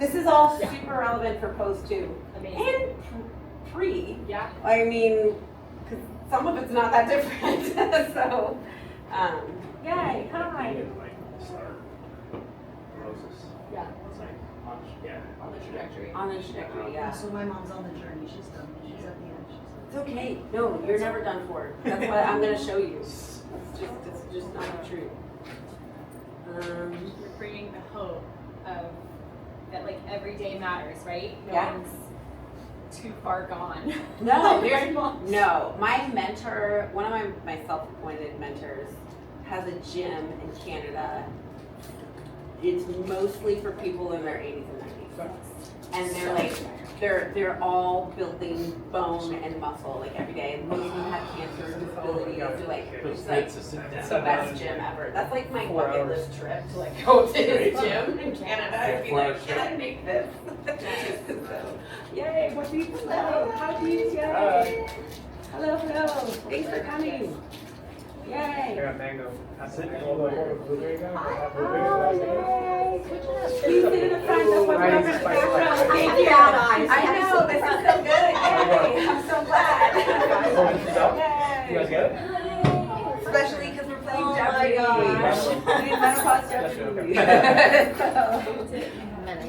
This is all super relevant for post too. Amazing. And pre. Yeah. I mean, because some of it's not that different. So, yay, hi. Yeah. It's like, On the trajectory. On the trajectory, yeah. So my mom's on the journey. She's done. She's at the end. It's okay. No, you're never done for. That's why I'm going to show you. It's just not true. You're bringing the hope of that, like, every day matters, right? No Yeah. one's too far gone. No, no. My mentor, one of my self-appointed mentors, has a gym in Canada. It's mostly for people in their 80s and 90s. And they're like, they're all building bone and muscle like every day. Most of them have cancer, disabilities. They're like, it's the best gym ever. That's like my bucket list trip to like go to his gym in Canada and be like, can I make this? So, yay, what do you hello? How do you yay? Hello, hello. Thanks for coming. Yay. Yeah, mango. That's it. All the blueberry guy. Oh, yay. Please sit in the front. That's what Right, we're it's spicy. Thank you. I know, this is so good. Yay. I'm so glad. You guys get it? Especially because we're playing Oh Jeopardy. my gosh. Menopause Jeopardy.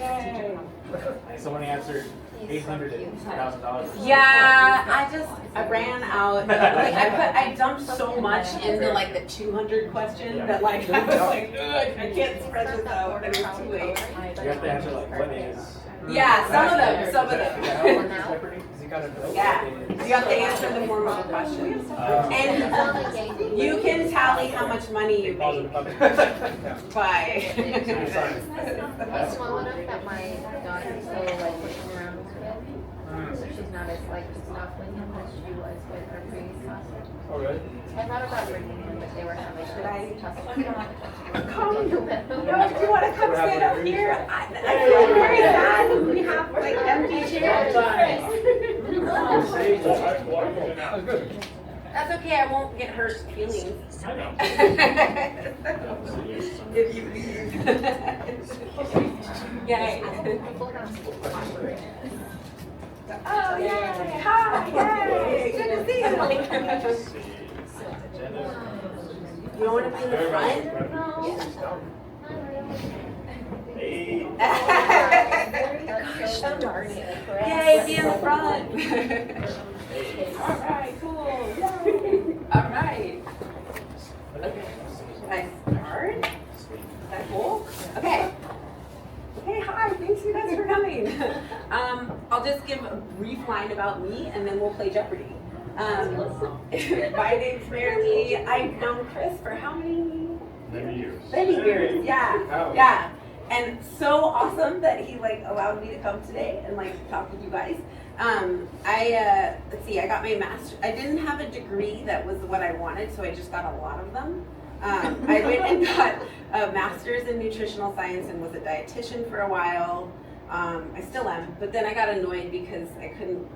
Yay. Someone answered $800 to $1,000. Yeah, I ran out. Like I dumped so much into like the 200 question that like I was like, ugh, I can't spread this out, and it was too late. You have to answer like what is. Yeah, some of them. Yeah, you have to answer the formal question, and you can tally how much money you made by. It's small enough that my daughter is so like pushing around with it. So she's not as like snuffling him as she was with her previous husband. Oh, really? I thought about bringing him, but they were having a tussle. You don't have to touch him. Come, no, do you want to come sit up here? I feel very sad that we have like empty chairs. Oh, good. That's okay, I won't get hurt feelings. I know. If you leave. Yay. Oh, yay. Hi, yay. Good to see you. You don't want to be in the front? Hey. Gosh, so darn it. Yay, be in the front. All right, cool. Yay. All right. Okay. Nice start. Is that cool? Okay. Hey, hi, thanks you guys for coming. I'll just give a brief line about me and then we'll play Jeopardy. My name's Mary. I've known Chris for how many? Many years. Many years, yeah. Oh. Yeah. And so awesome that he like allowed me to come today and like talk with you guys. Let's see, I got my master. I didn't have a degree that was what I wanted, so I just got a lot of them. I went and got a master's in nutritional science and was a dietitian for a while. I still am, but then I got annoyed because I couldn't,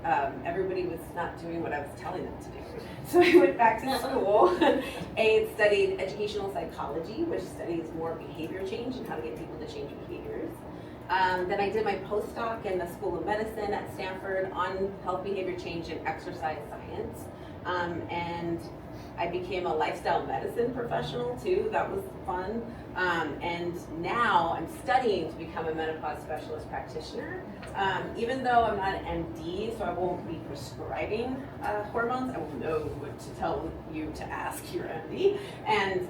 everybody was not doing what I was telling them to do. So I went back to school and studied educational psychology, which studies more behavior change and how to get people to change behaviors. Then I did my postdoc in the School of Medicine at Stanford on health behavior change and exercise science. And I became a lifestyle medicine professional too. That was fun. And now I'm studying to become a menopause specialist practitioner. Even though I'm not an MD, so I won't be prescribing hormones, I will know what to tell you to ask your MD. And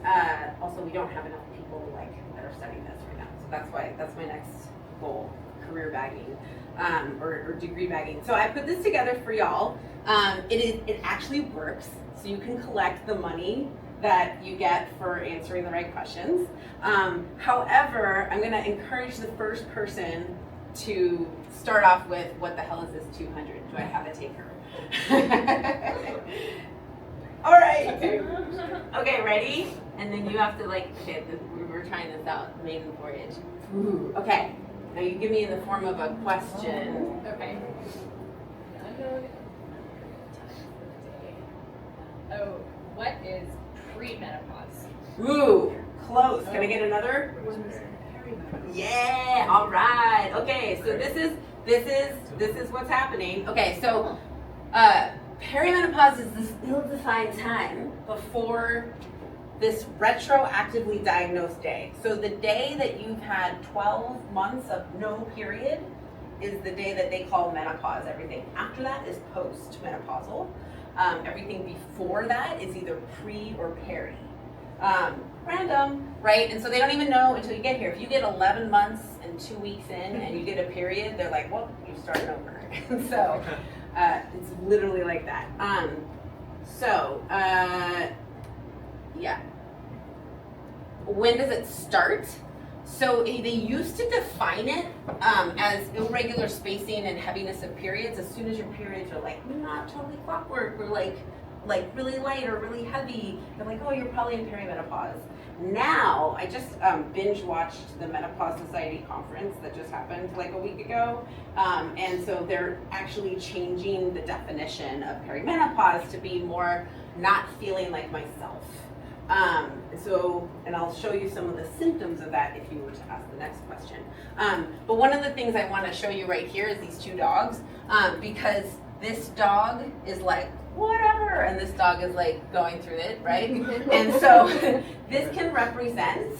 also, we don't have enough people like that are studying this right now. So that's my next goal, career bagging. Or degree bagging. So I put this together for y'all. It actually works. So you can collect the money that you get for answering the right questions. However, I'm gonna encourage the first person to start off with, what the hell is this 200? Do I have a taker? All right. Okay, ready? And then you have to okay, we're trying this out, maiden voyage. Ooh, okay. Now you give me in the form of a question. Okay. Oh, what is premenopause? Ooh, close. Can I get another? Yeah, all right. Okay, so this is what's happening. Okay, so perimenopause is this ill-defined time before this retroactively diagnosed day. So the day that you've had 12 months of no period is the day that they call menopause. Everything after that is post-menopausal. Everything before that is either pre or peri. Random, right? And so they don't even know until you get here. If you get 11 months and 2 weeks in and you get a period, they're like, well, you're starting over. And so it's literally like that. Yeah. When does it start? So they used to define it as irregular spacing and heaviness of periods. As soon as your periods are like not totally clockwork, or like really light or really heavy, they're like, oh, you're probably in perimenopause. Now, I just binge watched the Menopause Society conference that just happened like a week ago. And so they're actually changing the definition of perimenopause to be more not feeling like myself. And I'll show you some of the symptoms of that if you were to ask the next question. But one of the things I want to show you right here is these two dogs, because this dog is like, whatever, and this dog is like going through it, right? And so this can represent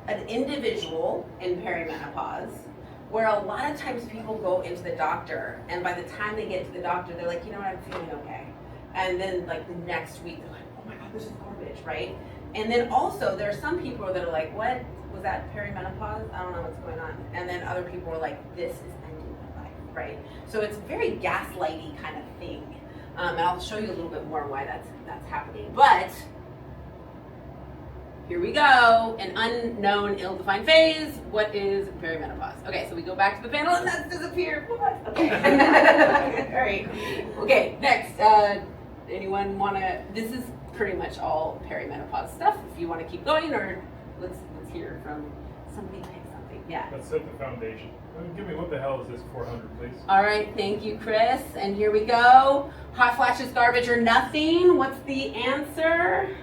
an individual in perimenopause where a lot of times people go into the doctor, and by the time they get to the doctor, they're like, you know what, I'm feeling okay. And then like the next week, they're like, oh my God, this is garbage, right? And then also there are some people that are like, what, was that perimenopause? I don't know what's going on. And then other people are like, this is ending my life, right? So it's a very gaslighty kind of thing. And I'll show you a little bit more why that's happening. But here we go, an unknown ill-defined phase. What is perimenopause? Okay, so we go back to the panel and that's disappeared. What? Okay. All right. Okay, next. Anyone wanna, this is pretty much all perimenopause stuff. If you wanna keep going, or let's hear from somebody pick something. Yeah. Let's set the foundation. Give me, what the hell is this 400, please? All right, thank you, Chris. And here we go. Hot flashes, garbage, or nothing. What's the answer?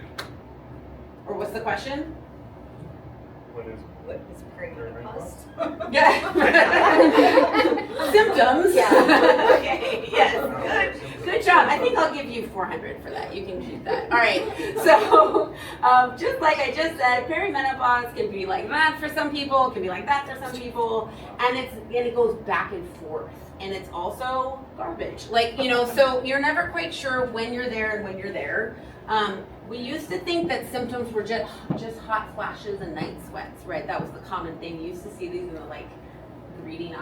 Or what's the question? What is Perimenopause. Yeah. Symptoms. Yeah. Okay, yes, good job. I think I'll give you 400 for that. You can keep that. All right, so just like I just said, perimenopause can be like that for some people, can be like that for some people, and it goes back and forth. And it's also garbage. Like, you know, so you're never quite sure when you're there and when you're there. We used to think that symptoms were just hot flashes and night sweats, right? That was the common thing. You used to see these in the like greeting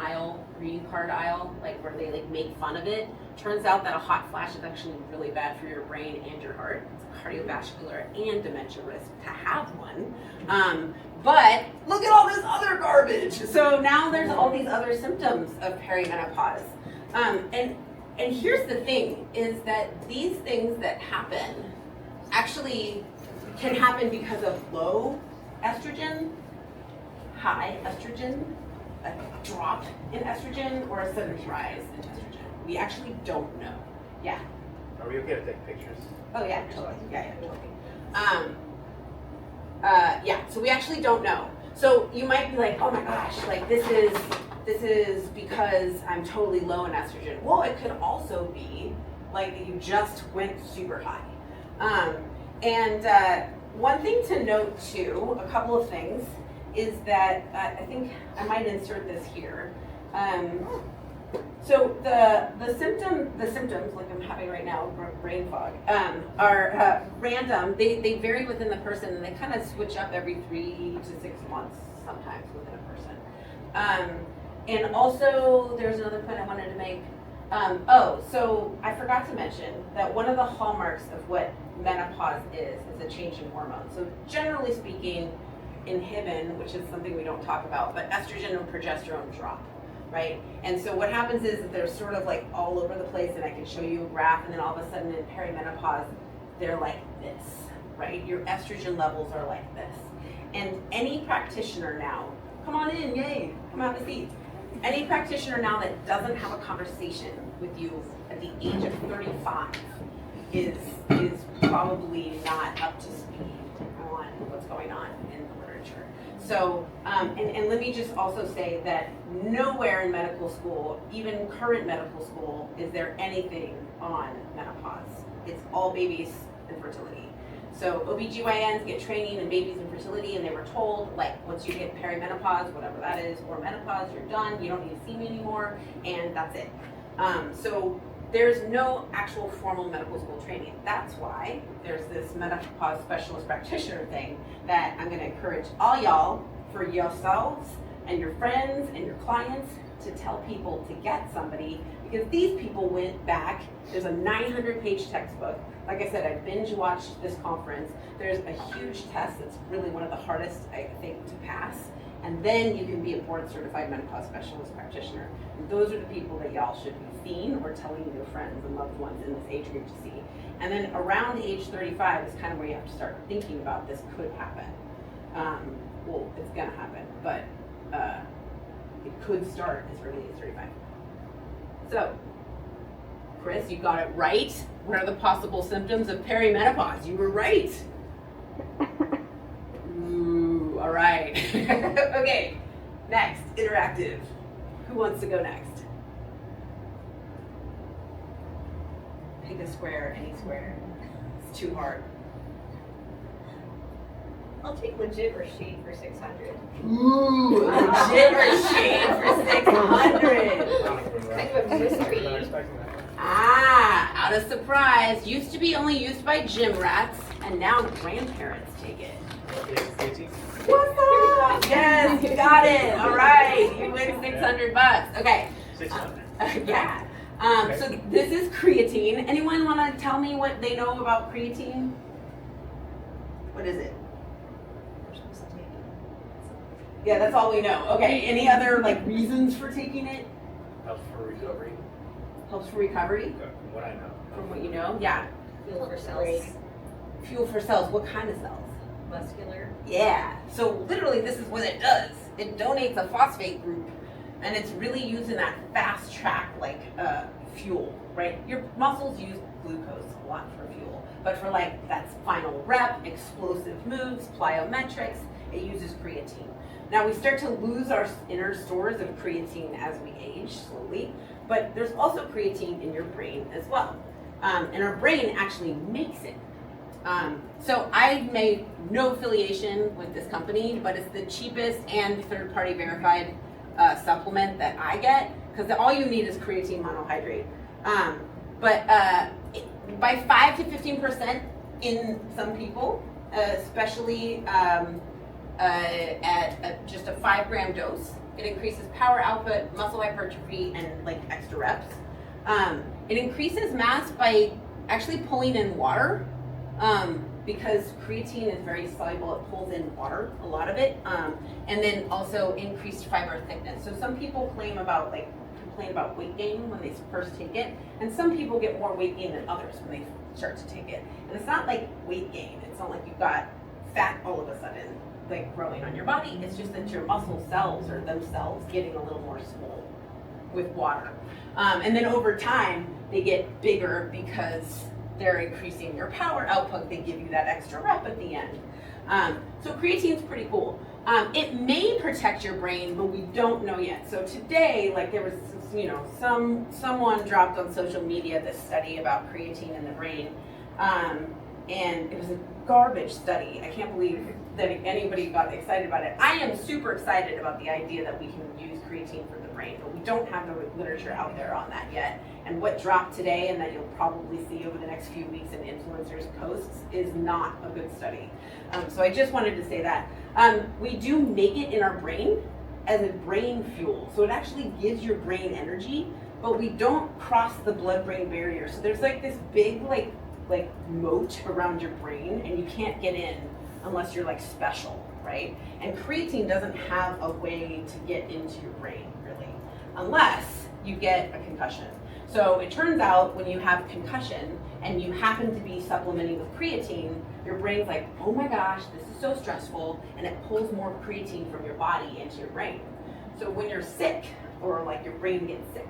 card aisle, like where they like make fun of it. Turns out that a hot flash is actually really bad for your brain and your heart. It's a cardiovascular and dementia risk to have one. But look at all this other garbage. So now there's all these other symptoms of perimenopause. And here's the thing, is that these things that happen actually can happen because of low estrogen, high estrogen, a drop in estrogen, or a sudden rise in estrogen. We actually don't know. Yeah. Are we okay to take pictures? Oh yeah, totally. Yeah, totally. So we actually don't know. So you might be like, oh my gosh, like this is because I'm totally low in estrogen. Well, it could also be like that you just went super high. One thing to note too, a couple of things, is that I think I might insert this here. So the symptoms like I'm having right now, brain fog, are random. They vary within the person, and they kind of switch up every 3 to 6 months sometimes within a person. And also, there's another point I wanted to make. So I forgot to mention that one of the hallmarks of what menopause is a change in hormones. So generally speaking, inhibin, which is something we don't talk about, but estrogen and progesterone drop, right? And so what happens is that they're sort of like all over the place, and I can show you a graph, and then all of a sudden in perimenopause, they're like this, right? Your estrogen levels are like this. And any practitioner now, come on in, yay, come have a seat. Any practitioner now that doesn't have a conversation with you at the age of 35 is probably not up to speed on what's going on in the literature. So, and let me just also say that nowhere in medical school, even current medical school, is there anything on menopause. It's all babies and fertility. So OBGYNs get training in babies and fertility, and they were told, like, once you hit perimenopause, whatever that is, or menopause, you're done, you don't need to see me anymore, and that's it. So there's no actual formal medical school training. That's why there's this menopause specialist practitioner thing that I'm gonna encourage all y'all, for yourselves and your friends and your clients, to tell people to get somebody, because these people went back. There's a 900-page textbook. Like I said, I binge watched this conference. There's a huge test that's really one of the hardest, I think, to pass. And then you can be a board certified menopause specialist practitioner. And those are the people that y'all should be seeing or telling your friends and loved ones in this age group to see. And then around age 35 is kind of where you have to start thinking about this could happen. Well, it's gonna happen, but it could start as early as 35. So, Chris, you got it right. What are the possible symptoms of perimenopause? You were right. Ooh, all right. Okay, next, interactive. Who wants to go next? Pick a square, any square. It's too hard. I'll take legit or shade for 600. Ooh, legit or shade for 600. Kind of a mystery. Ah, out of surprise. Used to be only used by gym rats, and now grandparents take it. What's up? Yes, you got it. All right, you win $600. Okay. 600. Yeah. So this is creatine. Anyone want to tell me what they know about creatine? What is it? Yeah, that's all we know. Okay. Any other like reasons for taking it? Helps for recovery. Helps for recovery. From what I know. From what you know, yeah. Fuel for cells. Fuel for cells. What kind of cells? Muscular. Yeah. So literally, this is what it does. It donates a phosphate group, and it's really used in that fast track like fuel, right? Your muscles use glucose a lot for fuel, but for like that final rep, explosive moves, plyometrics, it uses creatine. Now we start to lose our inner stores of creatine as we age slowly, but there's also creatine in your brain as well. And our brain actually makes it. So I made no affiliation with this company, but it's the cheapest and third-party verified supplement that I get, because all you need is creatine monohydrate. By 5 to 15% in some people, especially at just a 5-gram dose. It increases power output, muscle hypertrophy, and like extra reps. It increases mass by actually pulling in water, because creatine is very soluble. It pulls in water, a lot of it, and then also increased fiber thickness. So some people complain about weight gain when they first take it, and some people get more weight gain than others when they start to take it. And it's not like weight gain. It's not like you've got fat all of a sudden like growing on your body. It's just that your muscle cells are themselves getting a little more swole with water. And then over time, they get bigger because they're increasing your power output. They give you that extra rep at the end. So creatine's pretty cool. It may protect your brain, but we don't know yet. So today, like there was, someone dropped on social media this study about creatine in the brain, and it was a garbage study. I can't believe that anybody got excited about it. I am super excited about the idea that we can use creatine for the brain, but we don't have the literature out there on that yet. And what dropped today, and that you'll probably see over the next few weeks in influencers' posts, is not a good study. So I just wanted to say that. We do make it in our brain as a brain fuel. So it actually gives your brain energy, but we don't cross the blood-brain barrier. So there's like this big like moat around your brain, and you can't get in unless you're like special, right? And creatine doesn't have a way to get into your brain, really, unless you get a concussion. So it turns out when you have concussion and you happen to be supplementing with creatine, your brain's like, oh my gosh, this is so stressful, and it pulls more creatine from your body into your brain. So when you're sick, or like your brain gets sick,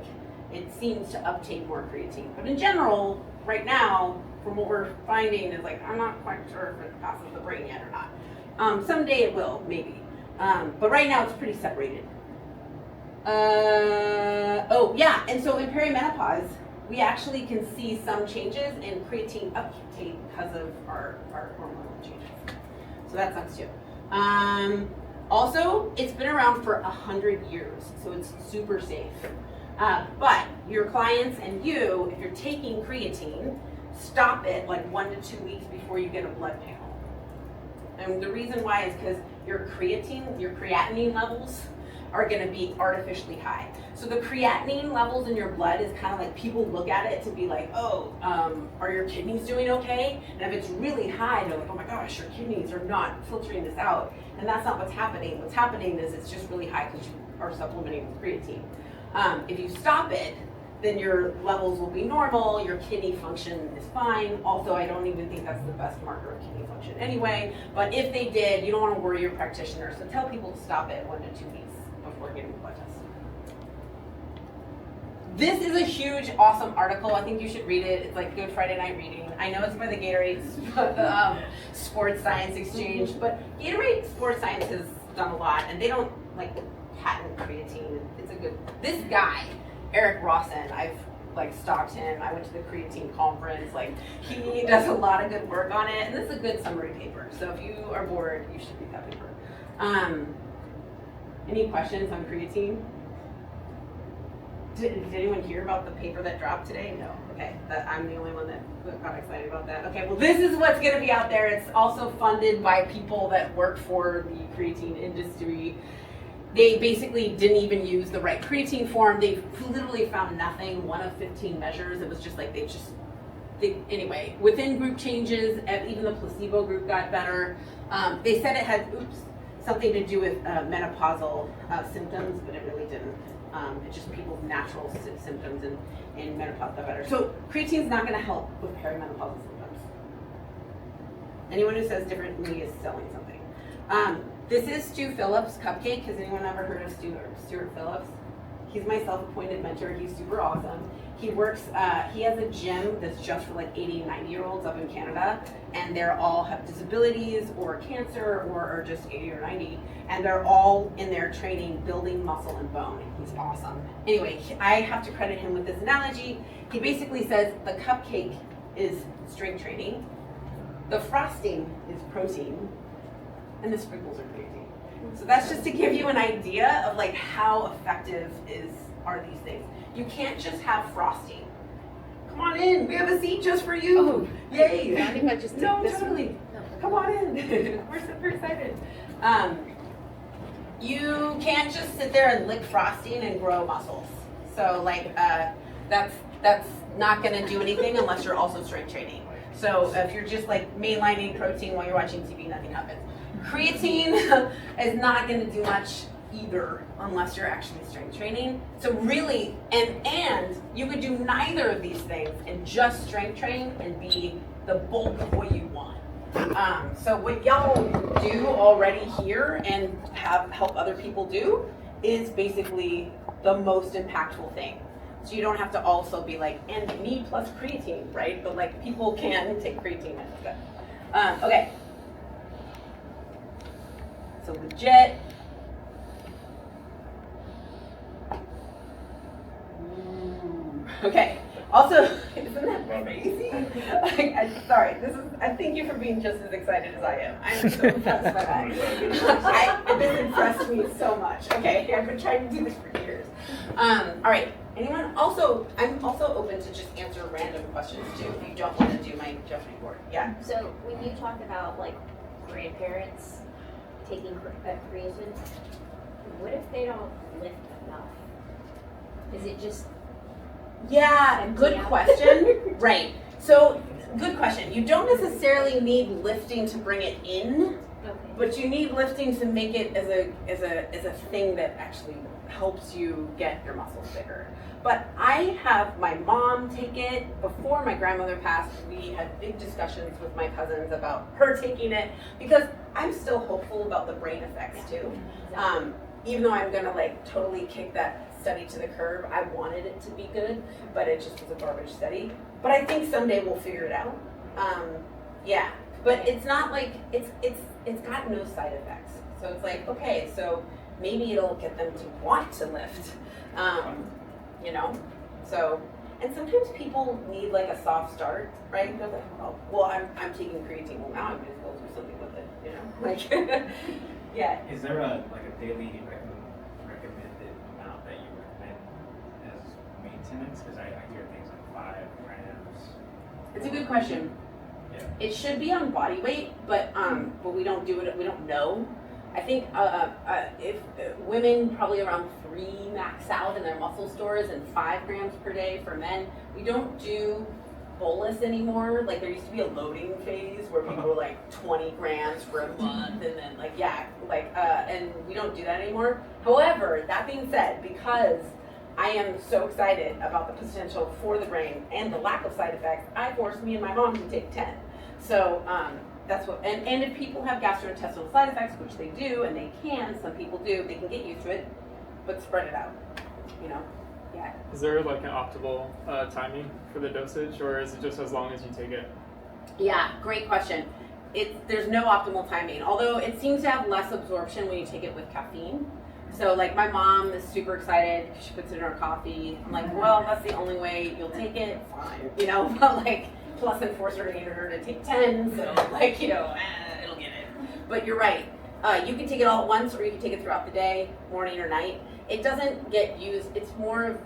it seems to uptake more creatine. But in general, right now, from what we're finding is like, I'm not quite sure if it passes the brain yet or not. Someday it will, maybe. But right now it's pretty separated. Oh yeah, and so in perimenopause, we actually can see some changes in creatine uptake because of our hormonal changes. So that sucks too. Also, it's been around for 100 years, so it's super safe. But your clients and you, if you're taking creatine, stop it like 1 to 2 weeks before you get a blood panel. And the reason why is because your creatinine levels are going to be artificially high. So the creatinine levels in your blood is kind of like, people look at it to be like, oh, are your kidneys doing okay? And if it's really high, they're like, oh my gosh, your kidneys are not filtering this out. And that's not what's happening. What's happening is it's just really high because you are supplementing with creatine. If you stop it, then your levels will be normal, your kidney function is fine. Also, I don't even think that's the best marker of kidney function anyway, but if they did, you don't want to worry your practitioner, so tell people to stop it 1 to 2 weeks before getting the blood test. This is a huge, awesome article. I think you should read it. It's like Good Friday night reading. I know it's by the Gatorade Sports Science Exchange, but Gatorade Sports Science has done a lot, and they don't like patent creatine. It's a good, this guy, Eric Rawson, I've like stalked him. I went to the creatine conference. Like, he does a lot of good work on it, and this is a good summary paper. So if you are bored, you should read that paper. Any questions on creatine? Did anyone hear about the paper that dropped today? No. Okay, I'm the only one that got excited about that. Okay, well, this is what's going to be out there. It's also funded by people that work for the creatine industry. They basically didn't even use the right creatine form. They literally found nothing, 1 of 15 measures. It was just like anyway, within group changes, even the placebo group got better. They said it had, something to do with menopausal symptoms, but it really didn't. It's just people's natural symptoms and menopause got better. So creatine's not going to help with perimenopausal symptoms. Anyone who says differently is selling something. This is Stu Phillips' cupcake. Has anyone ever heard of Stuart Phillips? He's my self-appointed mentor. He's super awesome. He works, he has a gym that's just for like 80 and 90-year-olds up in Canada, and they're all have disabilities or cancer or are just 80 or 90, and they're all in their training building muscle and bone. He's awesome. Anyway, I have to credit him with this analogy. He basically says the cupcake is strength training, the frosting is protein, and the sprinkles are creatine. So that's just to give you an idea of like how effective are these things. You can't just have frosting. Come on in, we have a seat just for you. Oh, yay! I think I just took No, this totally. one. No. Come on in. We're super excited. You can't just sit there and lick frosting and grow muscles. So like that's not going to do anything unless you're also strength training. So if you're just like mainlining protein while you're watching TV, nothing happens. Creatine is not going to do much either unless you're actually strength training. So really, and you could do neither of these things and just strength train and be the bulk of what you want. So what y'all do already here and help other people do is basically the most impactful thing. So you don't have to also be like, and me plus creatine, right? But like people can take creatine and it's good. Okay. So legit. Okay. Also, isn't that crazy? Sorry, I thank you for being just as excited as I am. I'm so impressed by that. This impressed me so much. Okay, I've been trying to do this for years. All right. Anyone? Also, I'm also open to just answer random questions too. If you don't want to do my Jeopardy board, yeah. So when you talk about like grandparents taking creatine, what if they don't lift enough? Is it just Yeah, good question. Right. So, good question. You don't necessarily need lifting to bring it in, but you need lifting to make it as a thing that actually helps you get your muscles bigger. But I have my mom take it. Before my grandmother passed, we had big discussions with my cousins about her taking it because I'm still hopeful about the brain effects too. Even though I'm gonna like totally kick that study to the curb, I wanted it to be good, but it just was a garbage study. But I think someday we'll figure it out. Yeah, but it's not like it's got no side effects. So it's like, okay, so maybe it'll get them to want to lift, you know? So, and sometimes people need like a soft start, right? They're like, oh, well, I'm taking creatine. Well, now I'm going to go do something with it, you know? Like, yeah. Is there a daily recommended amount that you recommend as maintenance? Because I hear things like 5 grams. It's a good question. Yeah. It should be on body weight, but we don't do it. We don't know. I think if women probably around 3 max out in their muscle stores and 5 grams per day for men. We don't do bolus anymore. Like there used to be a loading phase where people were like 20 grams for a month, and then and we don't do that anymore. However, that being said, because I am so excited about the potential for the brain and the lack of side effects, I forced me and my mom to take 10. So that's what, and if people have gastrointestinal side effects, which they do, and they can, some people do, they can get used to it, but spread it out, you know? Yeah. Is there like an optimal timing for the dosage, or is it just as long as you take it? Yeah, great question. There's no optimal timing, although it seems to have less absorption when you take it with caffeine. So like my mom is super excited, she puts it in her coffee. I'm like, well, that's the only way you'll take it, fine, you know, but like, plus enforcer needed her to take 10, so like, you know, it'll get it. But you're right, you can take it all at once, or you can take it throughout the day, morning or night. It doesn't get used, it's more of,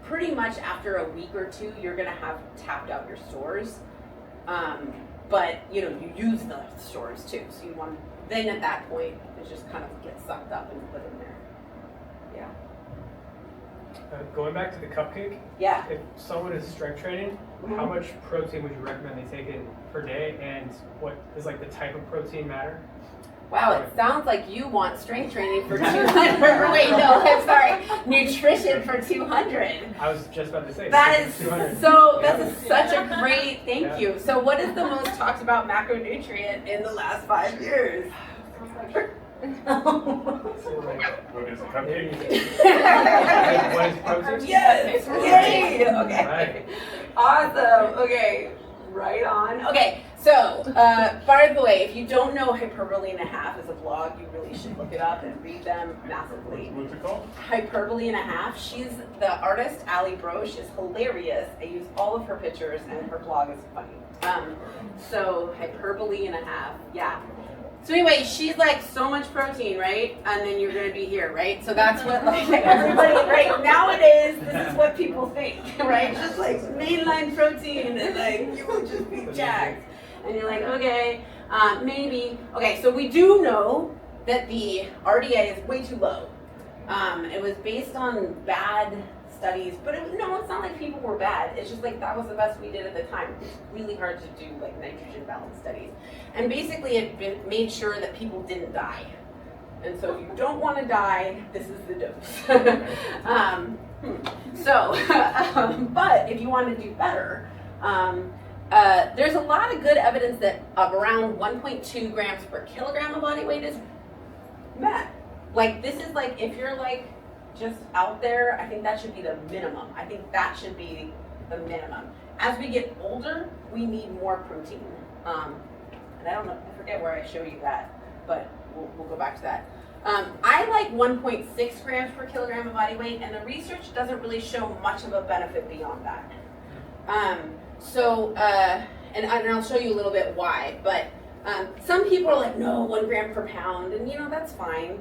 pretty much after a week or 2, you're gonna have tapped out your stores. But you know, you use the stores too, so you want, then at that point, it just kind of gets sucked up and put in there. Yeah. Going back to the cupcake, Yeah. if someone is strength training, how much protein would you recommend they take in per day, and what is like the type of protein matter? Wow, it sounds like you want strength training for 200. Wait, no, I'm sorry. Nutrition for 200. I was just about to say That is 200. so, that's such a great, thank Yeah. you. So what is the most talked about macronutrient in the last 5 years? So, like, What is a cupcake? what is protein? Yes, yay, okay. Right. Awesome, okay, right on. Okay, so, by the way, if you don't know Hyperbole and a Half is a blog, you really should look it up and read them massively. What's it called? Hyperbole and a Half. She's the artist, Allie Broche, is hilarious. I use all of her pictures, and her blog is funny. So Hyperbole and a Half, yeah. So anyway, she's like, so much protein, right? And then you're gonna be here, right? So that's what like everybody, right? Nowadays, this is what people think, right? Just like mainline protein, and like you will just be jacked. And you're like, okay, maybe. Okay, so we do know that the RDA is way too low. It was based on bad studies, but it's not like people were bad. It's just like that was the best we did at the time. It's really hard to do like nitrogen balance studies. And basically it made sure that people didn't die. And so if you don't want to die, this is the dose. But if you want to do better, there's a lot of good evidence that around 1.2 grams per kilogram of body weight is met. Like this is like, if you're like just out there, I think that should be the minimum. I think that should be the minimum. As we get older, we need more protein. And I don't know, I forget where I show you that, but we'll go back to that. I like 1.6 grams per kilogram of body weight, and the research doesn't really show much of a benefit beyond that. And I'll show you a little bit why, but some people are like, no, 1 gram per pound, and that's fine.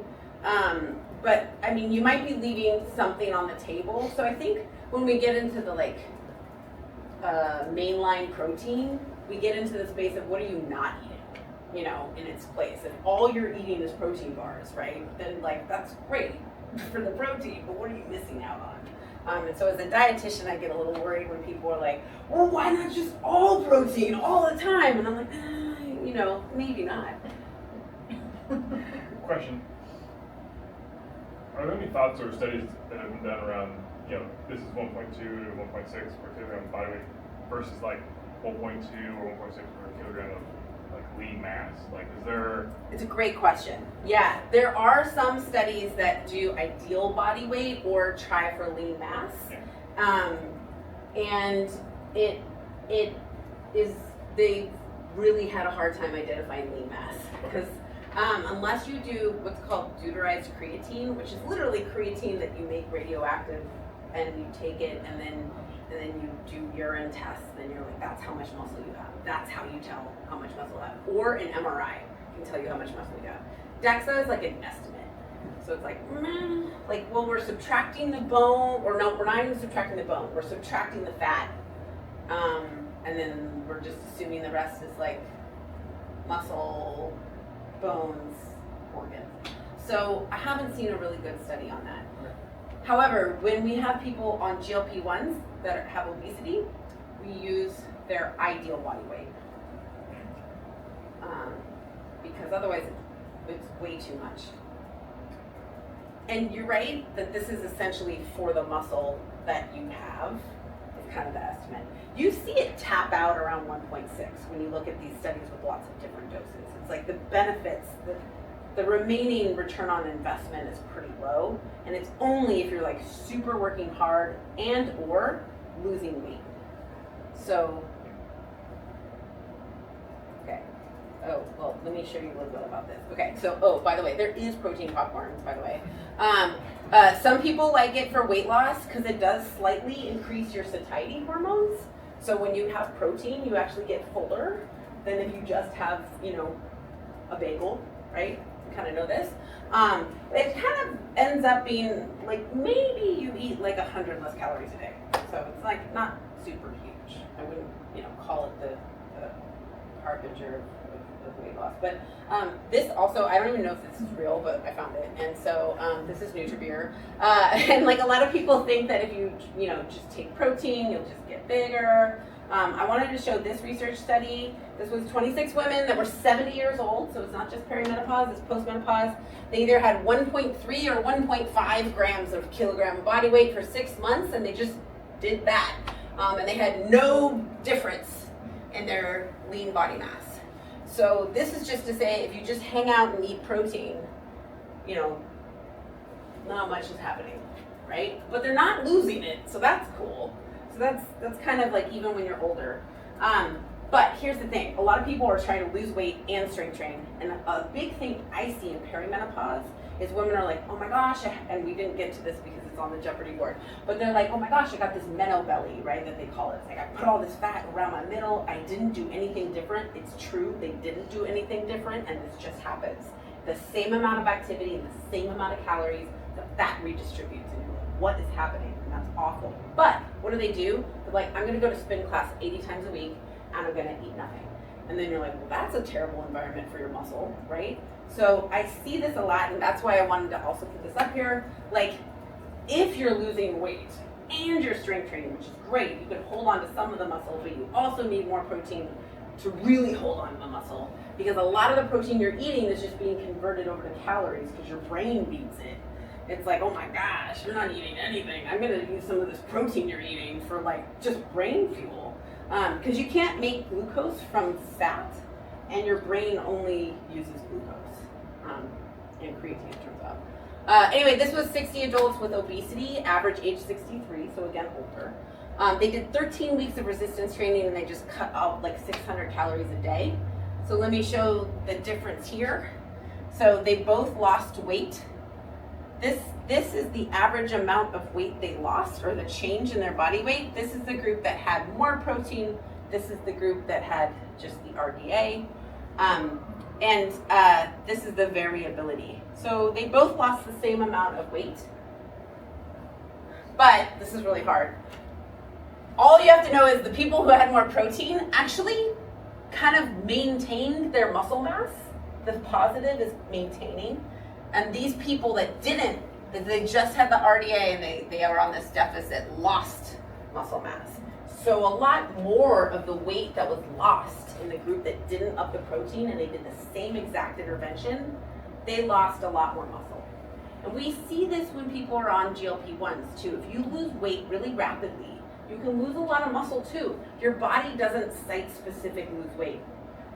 But I mean, you might be leaving something on the table. So I think when we get into the like mainline protein, we get into the space of what are you not eating, in its place. And all you're eating is protein bars, right? Then like, that's great for the protein, but what are you missing out on? And so as a dietitian, I get a little worried when people are like, well, why not just all protein all the time? And I'm like, maybe not. Question. Are there any thoughts or studies that have been done around, this is 1.2 to 1.6 per kilogram of body weight versus like 1.2 or 1.6 per kilogram of like lean mass? Like, is there? It's a great question. Yeah, there are some studies that do ideal body weight or try for lean mass. Yeah. And it is, they really had a hard time identifying lean mass because Unless you do what's called deuterized creatine, which is literally creatine that you make radioactive, and you take it, and then you do urine tests, and you're like, that's how much muscle you have. That's how you tell how much muscle you have. Or an MRI can tell you how much muscle you have. DEXA is like an estimate. So it's like, well, we're subtracting the bone, or no, we're not even subtracting the bone. We're subtracting the fat, and then we're just assuming the rest is like muscle, bones, organs. So I haven't seen a really good study on that. However, when we have people on GLP-1s that have obesity, we use their ideal body weight. Because otherwise it's way too much. And you're right that this is essentially for the muscle that you have. It's kind of the estimate. You see it tap out around 1.6 when you look at these studies with lots of different doses. It's like the benefits, the remaining return on investment is pretty low, and it's only if you're like super working hard and or losing weight. So, okay. Oh, well, let me show you a little bit about this. Okay, so, oh, by the way, there is protein popcorns, by the way. Some people like it for weight loss because it does slightly increase your satiety hormones. So when you have protein, you actually get fuller than if you just have, you know, a bagel, right? You kind of know this. It kind of ends up being like maybe you eat like 100 less calories a day. So it's like not super huge. I wouldn't, you know, call it the harbinger of weight loss. But this also, I don't even know if this is real, but I found it. And so this is NutriBeer. And like a lot of people think that if you know, just take protein, you'll just get bigger. I wanted to show this research study. This was 26 women that were 70 years old, so it's not just perimenopause, it's postmenopause. They either had 1.3 or 1.5 grams of kilogram body weight for 6 months, and they just did that. And they had no difference in their lean body mass. So this is just to say, if you just hang out and eat protein, you know, not much is happening, right? But they're not losing it, so that's cool. So that's kind of like even when you're older. But here's the thing, a lot of people are trying to lose weight and strength train. And a big thing I see in perimenopause is women are like, oh my gosh, and we didn't get to this because it's on the Jeopardy board, but they're like, oh my gosh, I got this meno belly, right, that they call it. It's like, I put all this fat around my middle, I didn't do anything different. It's true, they didn't do anything different, and this just happens. The same amount of activity and the same amount of calories, the fat redistributes, and you're like, what is happening? And that's awful. But what do? They're like, I'm gonna go to spin class 80 times a week, and I'm gonna eat nothing. And then you're like, well, that's a terrible environment for your muscle, right? So I see this a lot, and that's why I wanted to also put this up here. Like, if you're losing weight and you're strength training, which is great, you can hold on to some of the muscle, but you also need more protein to really hold on to the muscle, because a lot of the protein you're eating is just being converted over to calories because your brain beats it. It's like, oh my gosh, you're not eating anything. I'm gonna use some of this protein you're eating for like just brain fuel. Because you can't make glucose from fat, and your brain only uses glucose. And creatine, it turns out. Anyway, this was 60 adults with obesity, average age 63, so again, older. They did 13 weeks of resistance training, and they just cut out like 600 calories a day. So let me show the difference here. So they both lost weight. This is the average amount of weight they lost, or the change in their body weight. This is the group that had more protein. This is the group that had just the RDA. And this is the variability. So they both lost the same amount of weight. But this is really hard. All you have to know is the people who had more protein actually kind of maintained their muscle mass. The positive is maintaining. And these people that didn't, that they just had the RDA and they are on this deficit, lost muscle mass. So a lot more of the weight that was lost in the group that didn't up the protein and they did the same exact intervention, they lost a lot more muscle. And we see this when people are on GLP-1s too. If you lose weight really rapidly, you can lose a lot of muscle too. Your body doesn't site-specific lose weight.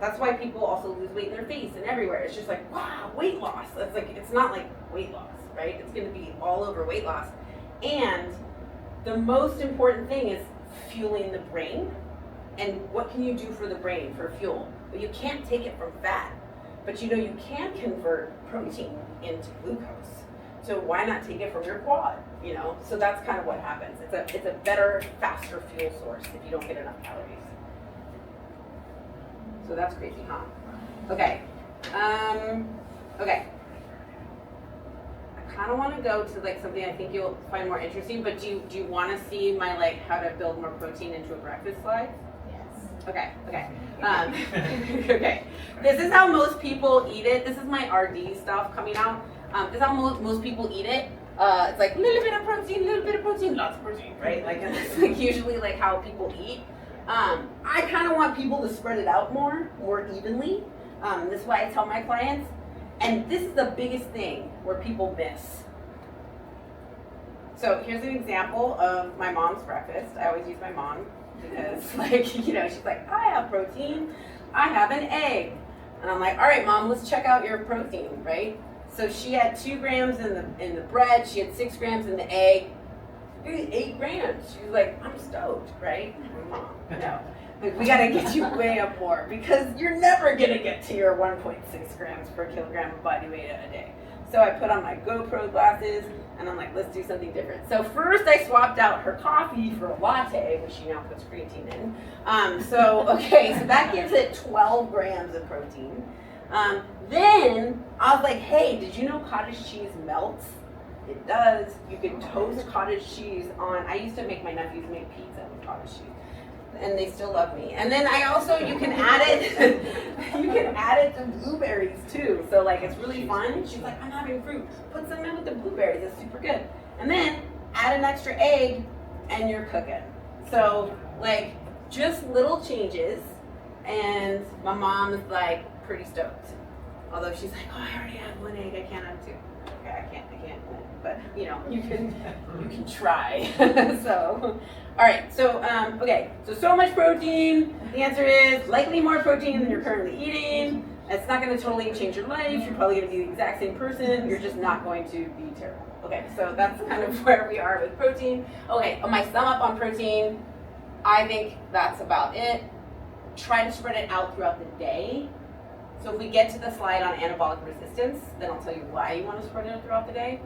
That's why people also lose weight in their face and everywhere. It's just like, wow, weight loss. That's like, it's not like weight loss, right? It's gonna be all over weight loss. And the most important thing is fueling the brain. And what can you do for the brain, for fuel? But you can't take it from fat. but you know you can convert protein into glucose. So why not take it from your quad? You know, so that's kind of what happens. It's a better, faster fuel source if you don't get enough calories. So that's crazy, huh? Okay. Okay. I kind of want to go to like something I think you'll find more interesting. But do you want to see my like how to build more protein into a breakfast slide? Yes. Okay. Okay. Okay. This is how most people eat it. This is my RD stuff coming out. This is how most people eat it. It's like a little bit of protein, lots of protein, right? Like it's like usually like how people eat. I kind of want people to spread it out more evenly. This is why I tell my clients, and this is the biggest thing where people miss. So here's an example of my mom's breakfast. I always use my mom because, like, you know, she's like, I have protein, I have an egg, and I'm like, all right, Mom, let's check out your protein, right? So she had 2 grams in the bread, she had 6 grams in the egg, 8 grams. She was like, I'm stoked, right? Mom, no. Like, we gotta get you way up more because you're never gonna get to your 1.6 grams per kilogram of body weight a day. So I put on my GoPro glasses and I'm like, let's do something different. So first I swapped out her coffee for a latte, which she now puts creatine in. So that gives it 12 grams of protein. Then I was like, hey, did you know cottage cheese melts? It does. You can toast cottage cheese on, I used to make my nephews make pizza with cottage cheese. And they still love me. And then I also, you can add it to blueberries too. So like it's really fun. She's like, I'm having fruit. Put some in with the blueberries, it's super good. And then add an extra egg and you're cooking. So like just little changes, and my mom is like pretty stoked. Although she's like, oh, I already have 1 egg, I can't have 2. Okay, I can't win. But you know, you can try. So all right, so so much protein. The answer is likely more protein than you're currently eating. It's not going to totally change your life. You're probably going to be the exact same person. You're just not going to be terrible. Okay, so that's kind of where we are with protein. Okay, my sum up on protein, I think that's about it. Try to spread it out throughout the day. So if we get to the slide on anabolic resistance, then I'll tell you why you want to spread it throughout the day.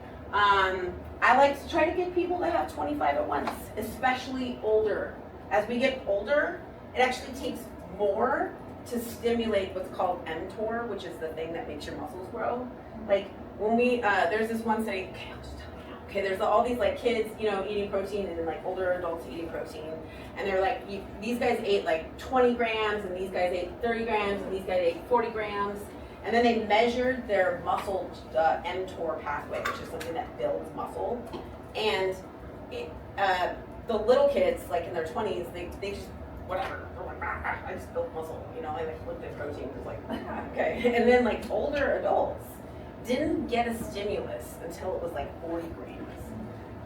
I like to try to get people to have 25 at once, especially older. As we get older, it actually takes more to stimulate what's called mTOR, which is the thing that makes your muscles grow. Like when we, there's this one study, okay, I'll just tell you now. Okay, there's all these like kids, you know, eating protein, and then like older adults eating protein. And they're like, these guys ate like 20 grams, and these guys ate 30 grams, and these guys ate 40 grams. And then they measured their muscle mTOR pathway, which is something that builds muscle. And the little kids, like in their 20s, they just, whatever, they're like, I just built muscle, you know, I like looked at protein, it was like, okay. And then like older adults didn't get a stimulus until it was like 40 grams.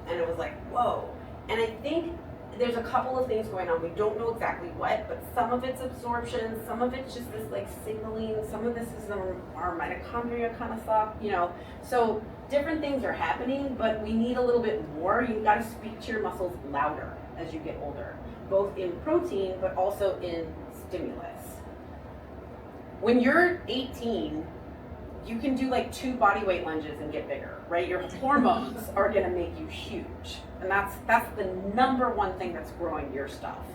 And it was like, whoa. And I think there's a couple of things going on. We don't know exactly what, but some of it's absorption, some of it's just this like signaling, some of this is our mitochondria kind of stuff, you know. So different things are happening, but we need a little bit more. You've got to speak to your muscles louder as you get older, both in protein, but also in stimulus. When you're 18, you can do like 2 body weight lunges and get bigger, right? Your hormones are gonna make you huge. And that's the number one thing that's growing your stuff.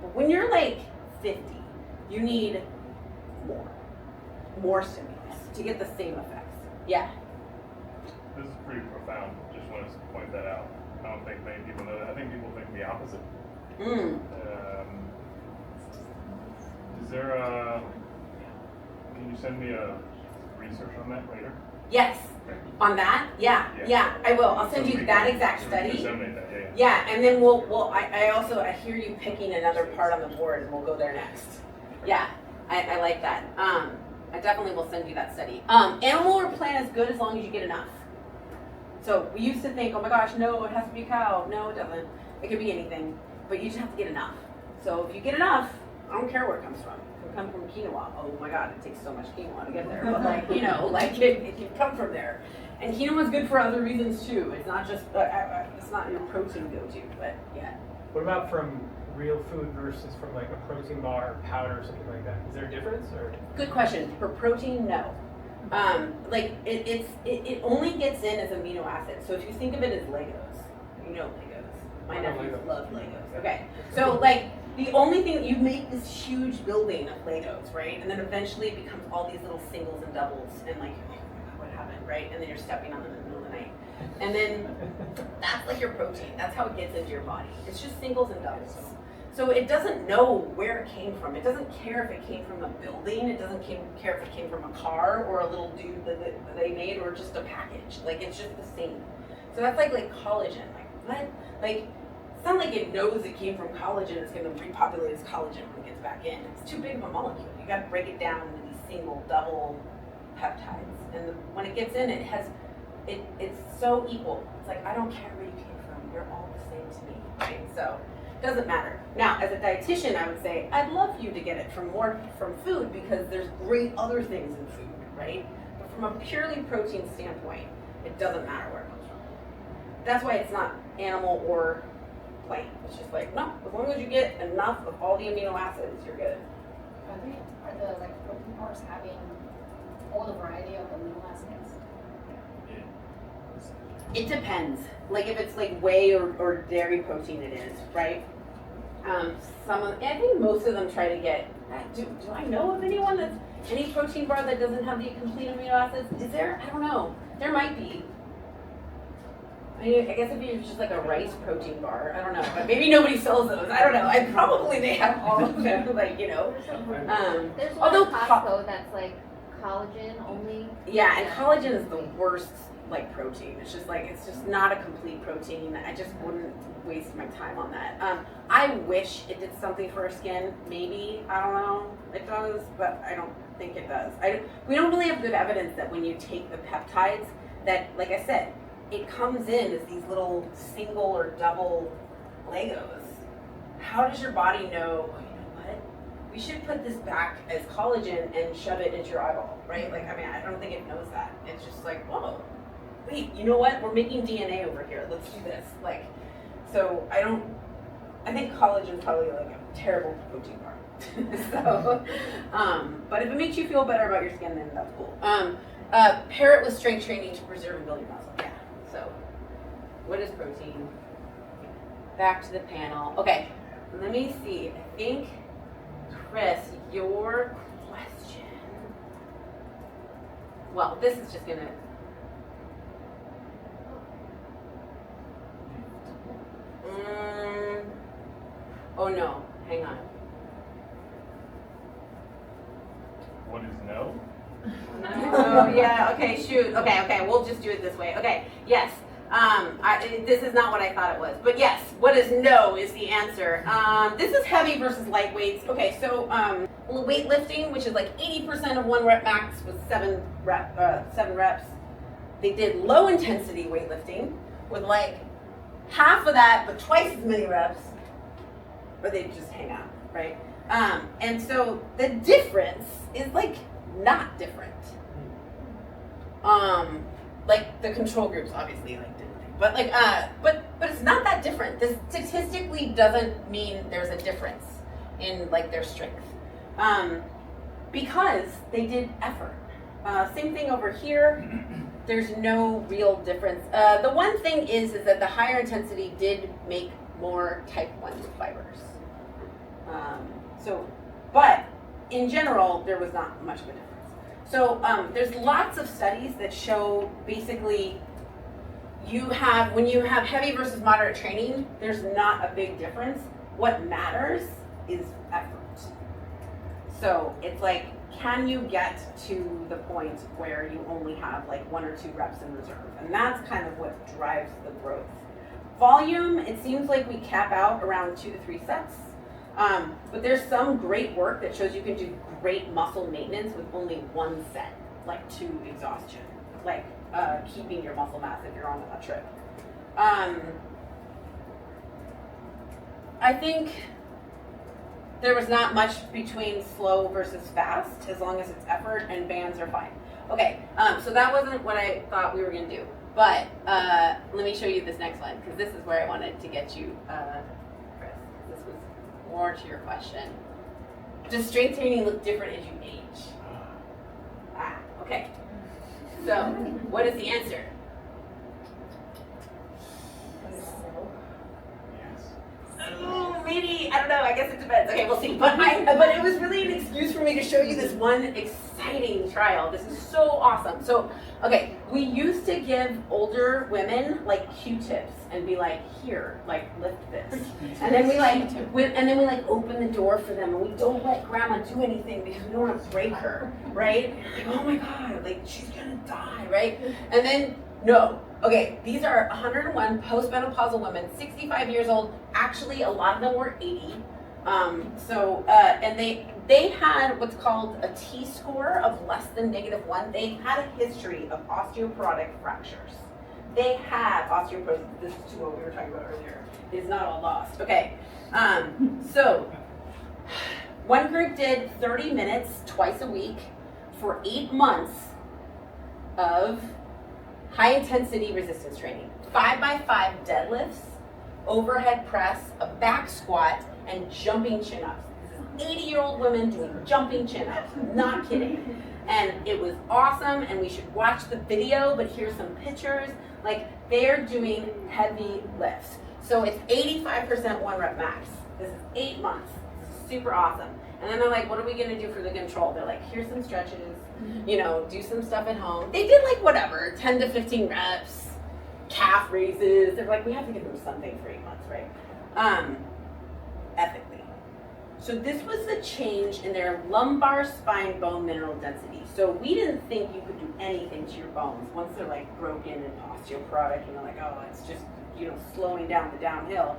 But when you're like 50, you need more stimulus to get the same effects. Yeah. This is pretty profound. Just wanted to point that out. I don't think many people know that. I think people think the opposite. Is there can you send me a research on that later? Yes. On that? Yeah, I will. I'll send you that exact study. Disseminate that, Yeah, and then I hear you picking another part on the board, and we'll go there next. Yeah, I like that. I definitely will send you that study. Animal or plant is good as long as you get enough. So we used to think, oh my gosh, no, it has to be a cow. No, it doesn't. It could be anything, but you just have to get enough. So if you get enough, I don't care where it comes from. It can come from quinoa. Oh my God, it takes so much quinoa to get there. But like, you know, like it can come from there. And quinoa is good for other reasons too. It's not just, it's not your protein go-to, but yeah. What about from real food versus from like a protein bar or powder or something like that? Is there a difference or? Good question. For protein, no. It only gets in as amino acids. So if you think of it as Legos, you know Legos. My I know nephews Legos. love Legos. Okay. So like the only thing, you make this huge building of Legos, right? And then eventually it becomes all these little singles and doubles and like, what happened, right? And then you're stepping on them in the middle of the night. And then that's like your protein. That's how it gets into your body. It's just singles and doubles. So it doesn't know where it came from. It doesn't care if it came from a building. It doesn't care if it came from a car or a little dude that they made or just a package. Like it's just the same. So that's like collagen. Like what? Like it's not like it knows it came from collagen. It's going to repopulate its collagen when it gets back in. It's too big of a molecule. You got to break it down into these single, double peptides. And when it gets in, it's so equal. It's like I don't care where you came from. You're all the same to me, right? So. Doesn't matter. Now, as a dietitian, I would say I'd love you to get it from food because there's great other things in food, right? But from a purely protein standpoint, it doesn't matter where it comes from. That's why it's not animal or plant. It's just like, no, as long as you get enough of all the amino acids, you're good. Are the like protein bars having all the variety of amino acids? It depends. Like if it's like whey or dairy protein, it is, right? I think most of them try to get. Do I know of anyone that's any protein bar that doesn't have the complete amino acids? Is there? I don't know. There might be. I guess if you're just like a rice protein bar, I don't know. But maybe nobody sells those. I don't know. I probably they have all of them. Like There's one although at Costco that's like collagen only. yeah, and collagen is the worst. Like protein, it's just not a complete protein. I just wouldn't waste my time on that. I wish it did something for our skin. Maybe, I don't know, it does, but I don't think it does. We don't really have good evidence that when you take the peptides, that, like I said, it comes in as these little single or double Legos. How does your body know? Oh, you know what? We should put this back as collagen and shove it into your eyeball, right? Like, I mean, I don't think it knows that. It's just like, whoa. Wait, you know what? We're making DNA over here. Let's do this. Like, so I think collagen is probably like a terrible protein bar. So, but if it makes you feel better about your skin, then that's cool. Parrot with strength training to preserve and build your muscle. Yeah. So, what is protein? Back to the panel. Okay, let me see. I think, Chris, your question. Well, this is just gonna. Oh no, hang on. What is no? Oh yeah, okay, shoot. Okay, we'll just do it this way. Okay, yes. This is not what I thought it was, but yes, what is no is the answer. This is heavy versus light weights. Okay, so weightlifting, which is like 80% of 1 rep max with 7 reps. They did low intensity weightlifting with like half of that, but twice as many reps, or they just hang out, right? And so the difference is like not different. Like the control groups obviously like didn't, but like but it's not that different. This statistically doesn't mean there's a difference in like their strength, because they did effort. Same thing over here. There's no real difference. The one thing is that the higher intensity did make more type 1 fibers. But in general, there was not much of a difference. So there's lots of studies that show basically when you have heavy versus moderate training, there's not a big difference. What matters is effort. So it's like, can you get to the point where you only have like 1 or 2 reps in reserve? And that's kind of what drives the growth. Volume, it seems like we cap out around 2 to 3 sets. But there's some great work that shows you can do great muscle maintenance with only 1 set, like to exhaustion, like keeping your muscle mass if you're on a trip. I think there was not much between slow versus fast, as long as it's effort, and bands are fine. Okay, so that wasn't what I thought we were gonna do, but let me show you this next one, because this is where I wanted to get you, Chris. This was more to your question. Does strength training look different as you age? Ah, okay. So, what is the answer? Oh, maybe, I don't know, I guess it depends. Okay, we'll see. But it was really an excuse for me to show you this one exciting trial. This is so awesome. So, okay, we used to give older women like Q-tips and be like, here, like lift this. And then we like open the door for them and we don't let grandma do anything because we don't want to break her, right? Like, oh my God, like she's gonna die, right? And then, no. Okay, these are 101 postmenopausal women, 65 years old. Actually, a lot of them were 80. And they had what's called a T-score of less than -1. They had a history of osteoporotic fractures. They have osteoporosis. This is to what we were talking about earlier. It's not all lost. Okay, so one group did 30 minutes twice a week for 8 months of high intensity resistance training, 5x5 deadlifts, overhead press, a back squat, and jumping chin-ups. This is 80-year-old women doing jumping chin-ups, not kidding. And it was awesome, and we should watch the video, but here's some pictures. Like, they're doing heavy lifts. So it's 85% 1 rep max. This is 8 months. This is super awesome. And then they're like, what are we gonna do for the control? They're like, here's some stretches, you know, do some stuff at home. They did like whatever, 10 to 15 reps, calf raises. They're like, we have to give them something for 8 months, right? Ethically. So this was the change in their lumbar spine bone mineral density. So we didn't think you could do anything to your bones once they're like broken and osteoporotic, and you're like, oh, it's just, you know, slowing down the downhill.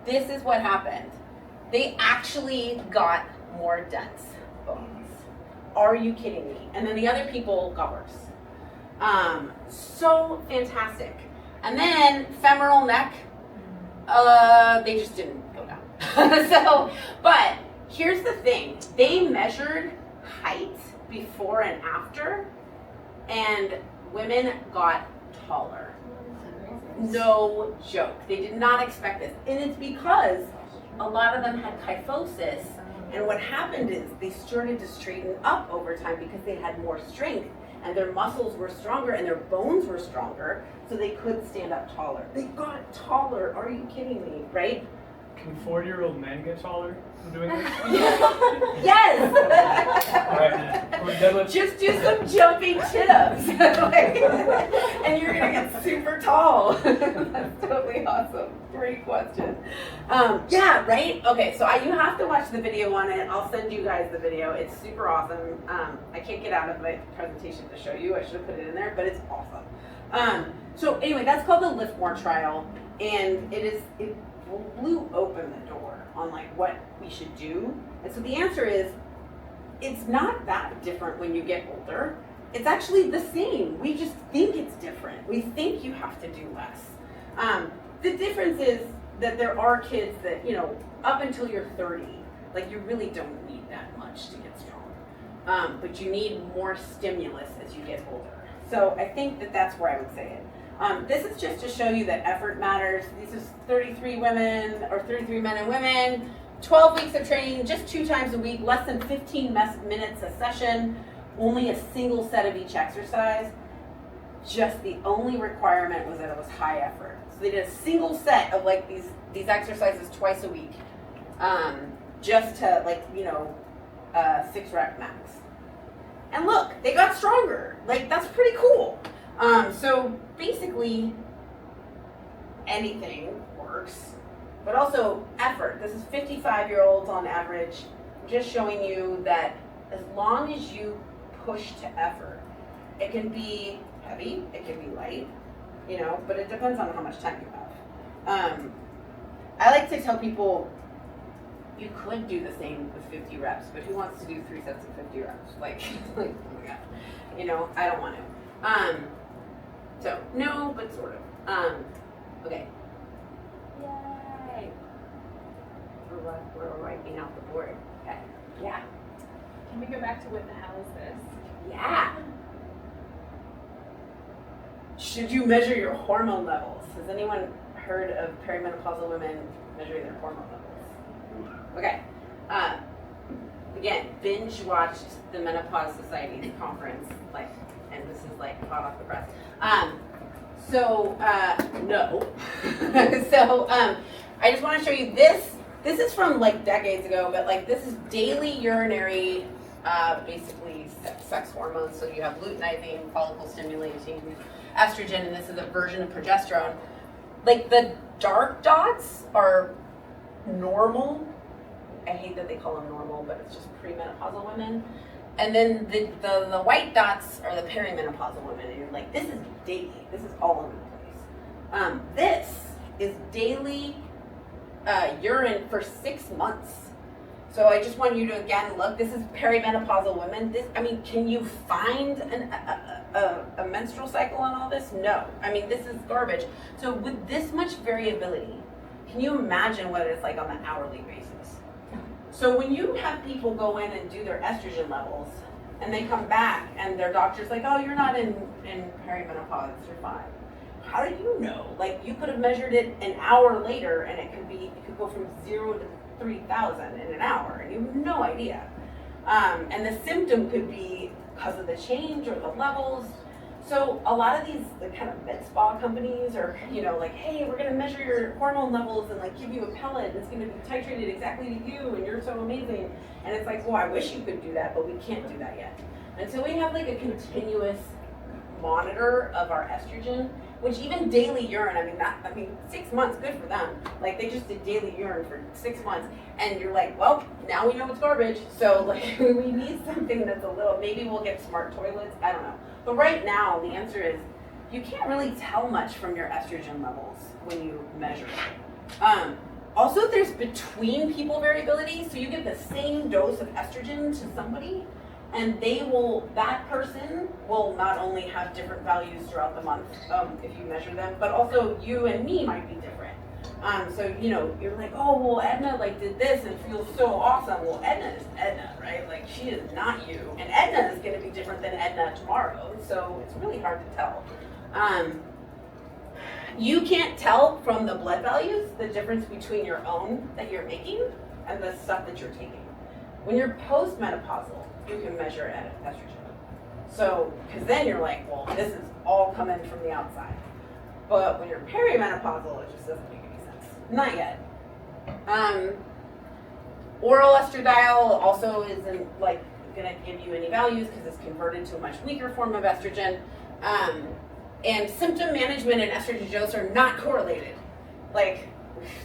This is what happened. They actually got more dense bones. Are you kidding me? And then the other people got worse. So fantastic. And then femoral neck, they just didn't go down. But here's the thing. They measured height before and after, and women got taller. No joke. They did not expect this. And it's because a lot of them had kyphosis, and what happened is they started to straighten up over time because they had more strength and their muscles were stronger and their bones were stronger, so they could stand up taller. They got taller. Are you kidding me, right? Can 40-year-old men get taller from doing this? Yes! Right. Just do some jumping chin-ups. And you're gonna get super tall. That's totally awesome. Great question. Yeah, right? Okay, so you have to watch the video on it. I'll send you guys the video. It's super awesome. I can't get out of my presentation to show you. I should have put it in there, but it's awesome. So anyway, that's called the Lift More trial, and it blew open the door on like what we should do. And so the answer is, it's not that different when you get older. It's actually the same. We just think it's different. We think you have to do less. The difference is that there are kids that, you know, up until you're 30, like you really don't need that much to get strong. But you need more stimulus as you get older. So I think that that's where I would say it. This is just to show you that effort matters. This is 33 women, or 33 men and women, 12 weeks of training, just 2 times a week, less than 15 minutes a session, only a single set of each exercise. Just the only requirement was that it was high effort. So they did a single set of like these exercises twice a week, just to like, you know, 6 rep max. And look, they got stronger. Like, that's pretty cool. So basically, anything works, but also effort. This is 55-year-olds on average. I'm just showing you that as long as you push to effort, it can be heavy, it can be light, you know, but it depends on how much time you have. I like to tell people, you could do the same with 50 reps, but who wants to do 3 sets of 50 reps? Like, oh my God, you know, I don't want to. So, no, but sort of. Okay. Yay. We're wiping out the board. Okay. Yeah. Can we go back to what the hell is this? Yeah. Should you measure your hormone levels? Has anyone heard of perimenopausal women measuring their hormone levels? Okay. Again, binge watched the Menopause Society's conference, like, and this is like hot off the press. No. I just want to show you this. This is from like decades ago, but like this is daily urinary, basically sex hormones. So you have luteinizing, follicle stimulating, estrogen, and this is a version of progesterone. Like the dark dots are normal. I hate that they call them normal, but it's just premenopausal women. And then the white dots are the perimenopausal women, and you're like, this is daily. This is all over the place. This is daily urine for 6 months. So I just want you to again look. This is perimenopausal women. This, I mean, can you find a menstrual cycle on all this? No. I mean, this is garbage. So with this much variability, can you imagine what it's like on an hourly basis? So when you have people go in and do their estrogen levels, and they come back and their doctor's like, oh, you're not in perimenopause, you're fine. How do you know? Like, you could have measured it an hour later, and it could go from 0 to 3,000 in an hour, and you have no idea. And the symptom could be because of the change or the levels. So a lot of these kind of med spa companies are, like, hey, we're going to measure your hormone levels and like give you a pellet. It's going to be titrated exactly to you, and you're so amazing. And it's like, well, I wish you could do that, but we can't do that yet. Until we have like a continuous monitor of our estrogen, which even daily urine, 6 months, good for them. Like they just did daily urine for 6 months, and you're like, well, now we know it's garbage. So like we need something that's a little, maybe we'll get smart toilets, I don't know. But right now, the answer is you can't really tell much from your estrogen levels when you measure it. Also, there's between people variability, so you get the same dose of estrogen to somebody, and that person will not only have different values throughout the month if you measure them, but also you and me might be different. So, you're like, oh, well, Edna did this and feels so awesome. Well, Edna is Edna, right? Like, she is not you. And Edna is going to be different than Edna tomorrow. So it's really hard to tell. You can't tell from the blood values the difference between your own that you're making and the stuff that you're taking. When you're postmenopausal, you can measure estrogen. So, because then you're like, well, this is all coming from the outside. But when you're perimenopausal, it just doesn't make any sense. Not yet. Oral estradiol also isn't going to give you any values because it's converted to a much weaker form of estrogen. And symptom management and estrogen dose are not correlated.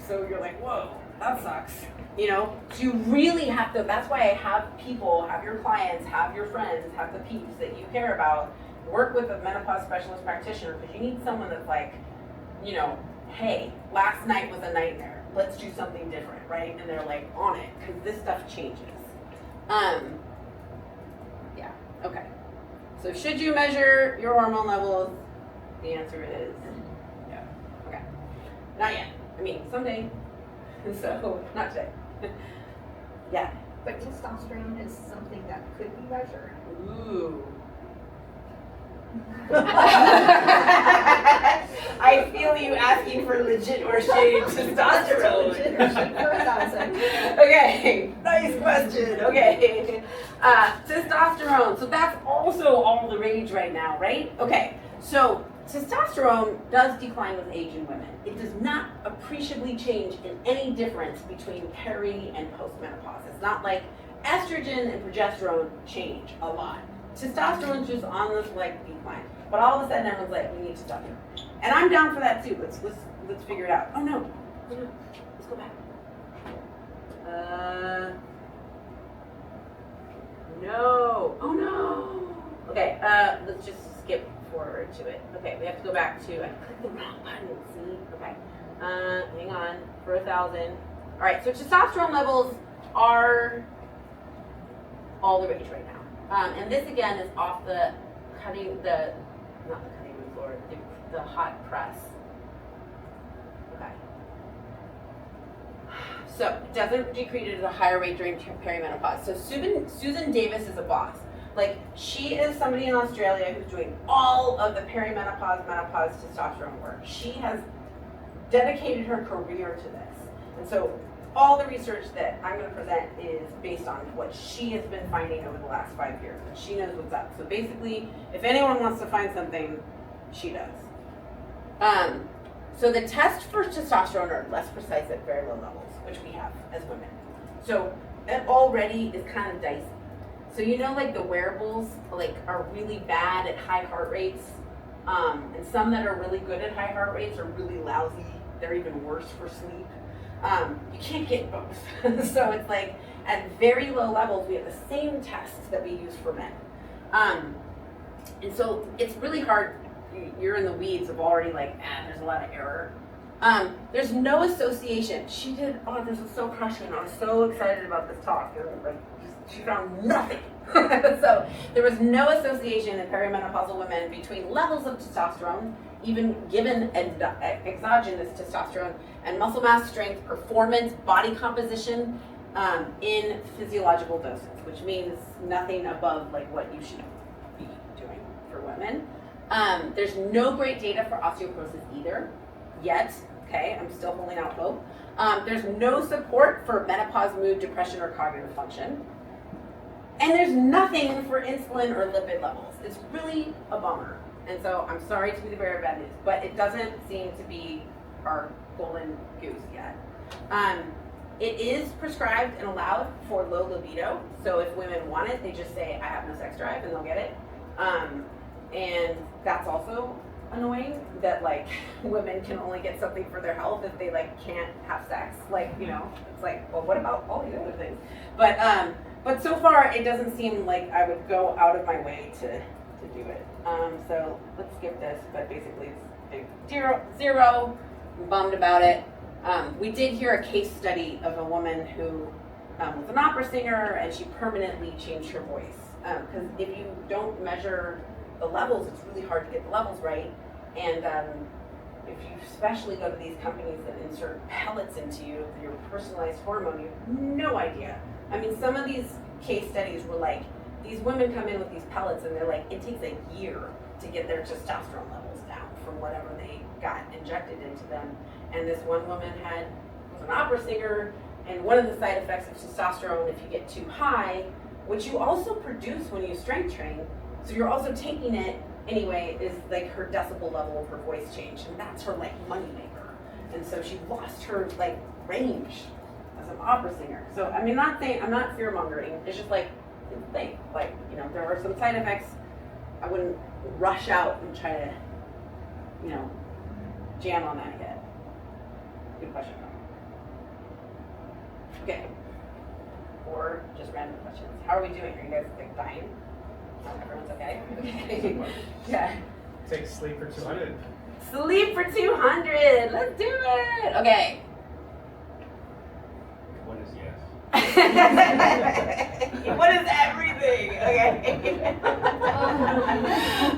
So you're like, whoa, that sucks. So you really have to, that's why I have your clients, have your friends, have the peeps that you care about, work with a menopause specialist practitioner, because you need someone that's like, hey, last night was a nightmare. Let's do something different, right? And they're like on it, because this stuff changes. Yeah, okay. So should you measure your hormone levels? The answer is no. Okay. Not yet. Someday. So, not today. Yeah. But testosterone is something that could be measured. Ooh. I feel you asking for legit or shade testosterone. Okay, nice question. Okay, testosterone. So that's also all the rage right now, right? Okay, so testosterone does decline with age in women. It does not appreciably change in any difference between peri and postmenopause. It's not like estrogen and progesterone change a lot. Testosterone's just on this decline. But all of a sudden everyone's like, we need testosterone. And I'm down for that too. Let's figure it out. Oh no. Let's go back. No. Oh no. Okay, let's just skip forward to it. Okay, we have to go back to, I clicked the wrong button, see? Okay. Hang on, for 1,000. All right, so testosterone levels are all the rage right now. And this again is off the not the cutting room floor, the hot press. Okay. So it doesn't decrease at a higher rate during perimenopause. So Susan Davis is a boss. She is somebody in Australia who's doing all of the perimenopause, menopause, testosterone work. She has dedicated her career to this. And so all the research that I'm going to present is based on what she has been finding over the last 5 years. And she knows what's up. So basically, if anyone wants to find something, she does. So the tests for testosterone are less precise at very low levels, which we have as women. So it already is kind of dicey. So you know, like the wearables, like are really bad at high heart rates, and some that are really good at high heart rates are really lousy. They're even worse for sleep. You can't get both. So it's like at very low levels, we have the same tests that we use for men. And so it's really hard. You're in the weeds of already like, there's a lot of error. There's no association. She did, this is so crushing. I was so excited about this talk. And like, she found nothing. So there was no association in perimenopausal women between levels of testosterone, even given exogenous testosterone, and muscle mass, strength, performance, body composition in physiological doses, which means nothing above like what you should be doing for women. There's no great data for osteoporosis either, yet. Okay, I'm still holding out hope. There's no support for menopause, mood, depression, or cognitive function. And there's nothing for insulin or lipid levels. It's really a bummer. And so I'm sorry to be the bearer of bad news, but it doesn't seem to be our golden goose yet. It is prescribed and allowed for low libido. So if women want it, they just say, I have no sex drive, and they'll get it. And that's also annoying that like women can only get something for their health if they like can't have sex. Like, you know, it's like, well, what about all these other things? But so far it doesn't seem like I would go out of my way to do it. So let's skip this, but basically it's big zero. I'm bummed about it. We did hear a case study of a woman who was an opera singer and she permanently changed her voice. Because if you don't measure the levels, it's really hard to get the levels right. And if you especially go to these companies that insert pellets into you, your personalized hormone, you have no idea. I mean, some of these case studies were like, these women come in with these pellets and they're like, it takes a year to get their testosterone levels down from whatever they got injected into them. And this one woman was an opera singer, and one of the side effects of testosterone, if you get too high, which you also produce when you strength train, so you're also taking it anyway, is like her decibel level of her voice changed, and that's her like moneymaker. And so she lost her like range as an opera singer. So I mean, I'm not fear mongering. It's just like think like, you know, there are some side effects. I wouldn't rush out and try to, you know, jam on that yet. Good question. Okay. Or just random questions. How are we doing? Are you guys like dying? Everyone's okay? Okay. Yeah. Take sleep for 200. Sleep for 200. Let's do it. Okay. What is yes? What is everything? Okay.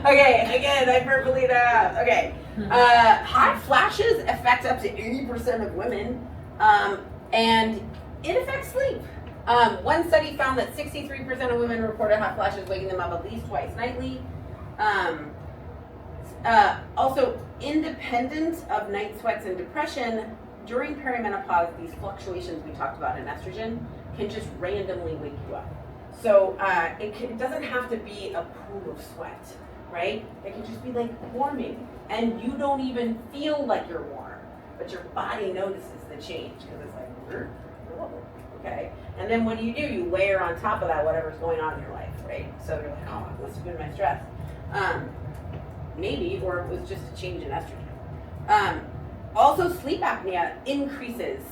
Okay, again, hyperbole that. Okay. Hot flashes affect up to 80% of women, and it affects sleep. One study found that 63% of women reported hot flashes waking them up at least twice nightly. Also, independent of night sweats and depression, during perimenopause, these fluctuations we talked about in estrogen can just randomly wake you up. So it doesn't have to be a pool of sweat, right? It can just be like warming, and you don't even feel like you're warm, but your body notices the change because it's like, okay. And then what do? You layer on top of that whatever's going on in your life, right? So you're like, oh, it must have been my stress. Maybe, or it was just a change in estrogen. Also, sleep apnea increases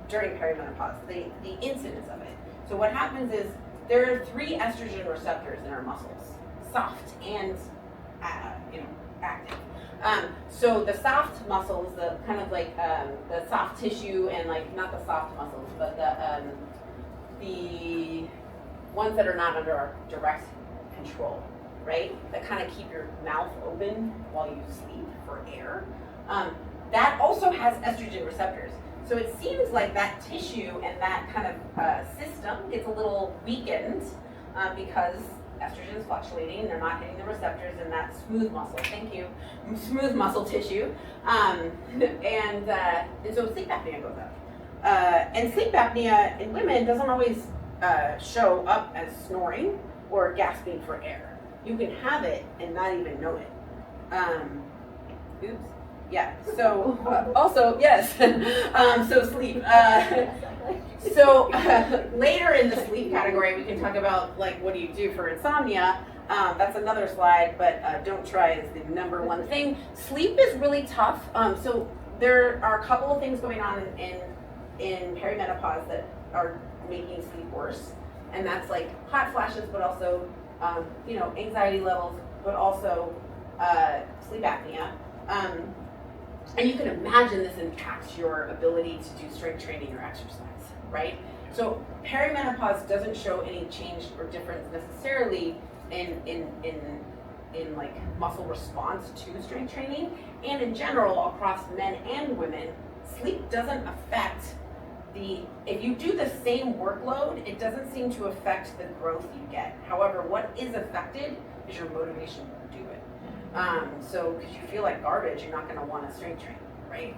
during perimenopause, the incidence of it. So what happens is there are 3 estrogen receptors in our muscles, soft and active. So the soft muscles, the kind of like the soft tissue, and like not the soft muscles, but the ones that are not under our direct control, right? That kind of keep your mouth open while you sleep for air. That also has estrogen receptors. So it seems like that tissue and that kind of system gets a little weakened because estrogen is fluctuating, they're not hitting the receptors in that smooth muscle, thank you, smooth muscle tissue. And so sleep apnea goes up. And sleep apnea in women doesn't always show up as snoring or gasping for air. You can have it and not even know it. Oops. Yeah. So also yes. So sleep. So later in the sleep category, we can talk about like what do you do for insomnia. That's another slide, but don't try is the number one thing. Sleep is really tough. So there are a couple of things going on in perimenopause that are making sleep worse, and that's like hot flashes, but also anxiety levels, but also sleep apnea. And you can imagine this impacts your ability to do strength training or exercise, right? So perimenopause doesn't show any change or difference necessarily in like muscle response to strength training, and in general across men and women, sleep doesn't affect if you do the same workload, it doesn't seem to affect the growth you get. However, what is affected is your motivation to do it. So because you feel like garbage, you're not going to want to strength train, right?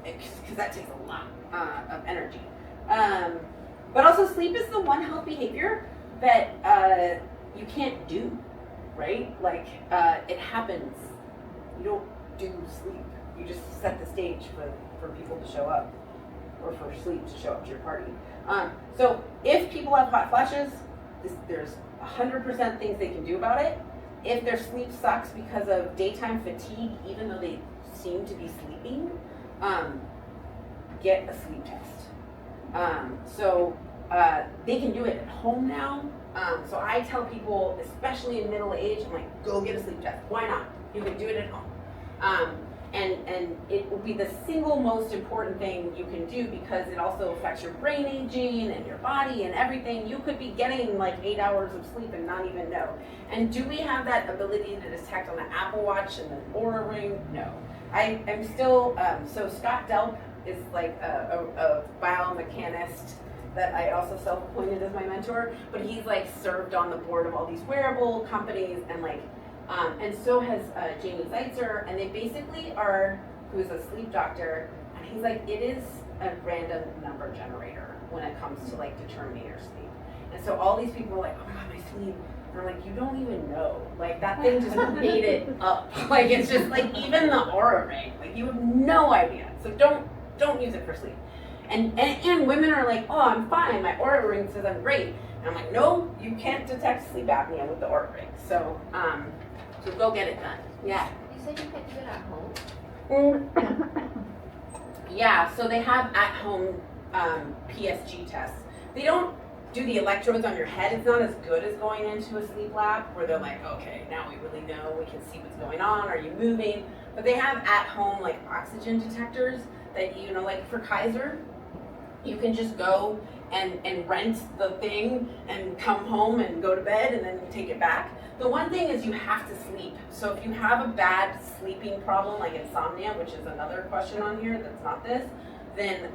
Because that takes a lot of energy. But also sleep is the one health behavior that you can't do, right? Like it happens. You don't do sleep. You just set the stage for people to show up, or for sleep to show up to your party. So if people have hot flashes, there's 100% things they can do about it. If their sleep sucks because of daytime fatigue, even though they seem to be sleeping, get a sleep test. So they can do it at home now. So I tell people, especially in middle age, I'm like, go get a sleep test. Why not? You can do it at home. And it will be the single most important thing you can do because it also affects your brain aging and your body and everything. You could be getting like 8 hours of sleep and not even know. And do we have that ability to detect on the Apple Watch and the Oura Ring? No. I am still, so Scott Delp is like a biomechanist that I also self-appointed as my mentor, but he's like served on the board of all these wearable companies and like, and so has Jamie Zeitzer, and they basically are, who's a sleep doctor, and he's like, it is a random number generator when it comes to like determining your sleep. And so all these people are like, oh my God, my sleep. And I'm like, you don't even know. Like that thing just made it up. Like it's just like even the Oura Ring, like you have no idea. So don't use it for sleep. And women are like, oh, I'm fine. My Oura Ring says I'm great. And I'm like, no, you can't detect sleep apnea with the Oura Ring. So go get it done. Yeah. You said you could do it at home? Yeah, so they have at-home PSG tests. They don't do the electrodes on your head. It's not as good as going into a sleep lab where they're like, okay, now we really know, we can see what's going on, are you moving? But they have at-home like oxygen detectors that, like for Kaiser, you can just go and rent the thing and come home and go to bed and then you take it back. The one thing is you have to sleep. So if you have a bad sleeping problem like insomnia, which is another question on here that's not this, then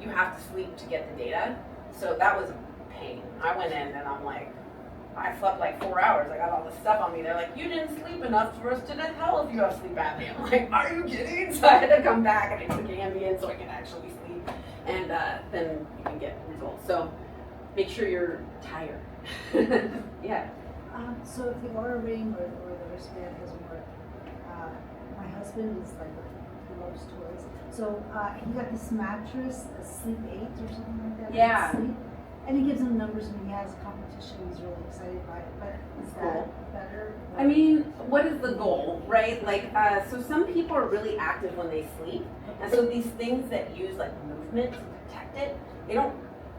you have to sleep to get the data. So that was a pain. I went in and I'm like, I slept like 4 hours. I got all this stuff on me. They're like, you didn't sleep enough for us to tell if you have sleep apnea. I'm like, are you kidding? So I had to come back and I took Ambien so I could actually sleep. And then you can get results. So make sure you're tired. Yeah. So if the Oura Ring or the wristband doesn't work, my husband is like, he loves toys. So he got this mattress, a Sleep 8 or something like that. Yeah. Sleep, and he gives him numbers and he has a competition. He's really excited by it. But is that better? I mean, what is the goal, right? Like, so some people are really active when they sleep. And so these things that use like movement to detect it,